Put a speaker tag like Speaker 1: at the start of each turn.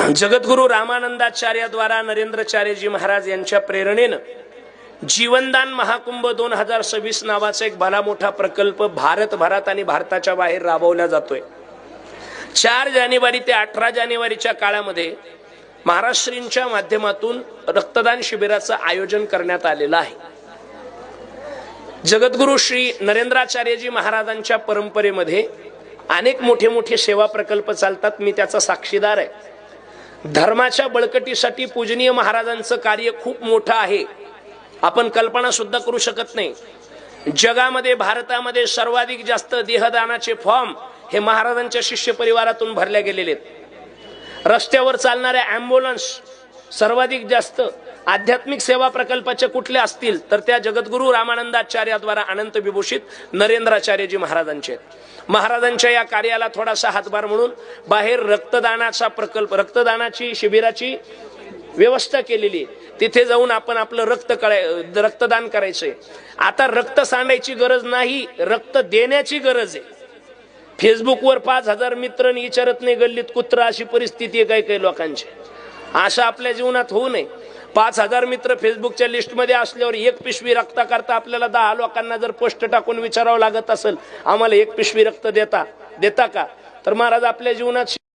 Speaker 1: जगद्गुरु रामानंदाचार्याद्वारा नरेंद्राचार्यजी महाराज यांच्या प्रेरणेने जीवनदान महाकुंभ 2026 नावाचा एक भला मोठा प्रकल्प भारतभरात आणि भारताच्या बाहेर राबवला जातोय। 4 जानेवारी ते 18 जानेवारीच्या काळामध्ये महाराष्ट्रींच्या माध्यमातून रक्तदान शिबिराचं आयोजन करण्यात आलेलं आहे। जगद्गुरु श्री नरेंद्राचार्यजी महाराजांच्या परंपरेमध्ये अनेक मोठे मोठे सेवा प्रकल्प चालतात। मी त्याचा साक्षीदार आहे। धर्माच्या बळकटीसाठी पूजनीय महाराजांचं कार्य खूप मोठं आहे, आपण कल्पना सुद्धा करू शकत नाही। जगामध्ये भारतामध्ये सर्वाधिक जास्त देहदानाचे फॉर्म हे महाराजांच्या शिष्य परिवारातून भरले गेलेले आहेत। रस्त्यावर चालणाऱ्या ॲम्ब्युलन्स सर्वाधिक जास्त आध्यात्मिक सेवा प्रकल्पाचे कुठले असतील तर त्या जगद्गुरु रामानंदाचार्याद्वारा अनंत विभूषित नरेंद्राचार्यजी महाराजांचे। महाराजांच्या या कार्याला थोडासा हातभार म्हणून बाहेर रक्तदानाचा प्रकल्प, रक्तदानाची शिबिराची व्यवस्था केलेली आहे। तिथे जाऊन आपण आपलं रक्तदान करायचंय। आता रक्त सांडायची गरज नाही, रक्त देण्याची गरज आहे। फेसबुकवर 5000 मित्र विचारत नाही गल्लीत कुत्रा, अशी परिस्थिती आहे काही लोकांची। अशा आपल्या जीवनात होऊ नये। 5000 मित्र फेसबुकच्या लिस्टमध्ये असल्यावर एक पिशवी रक्ता करता आपल्याला 10 लोकांना जर पोस्ट टाकून विचारावं लागत असेल आम्हाला एक पिशवी रक्त देता का, तर महाराज आपल्या जीवनात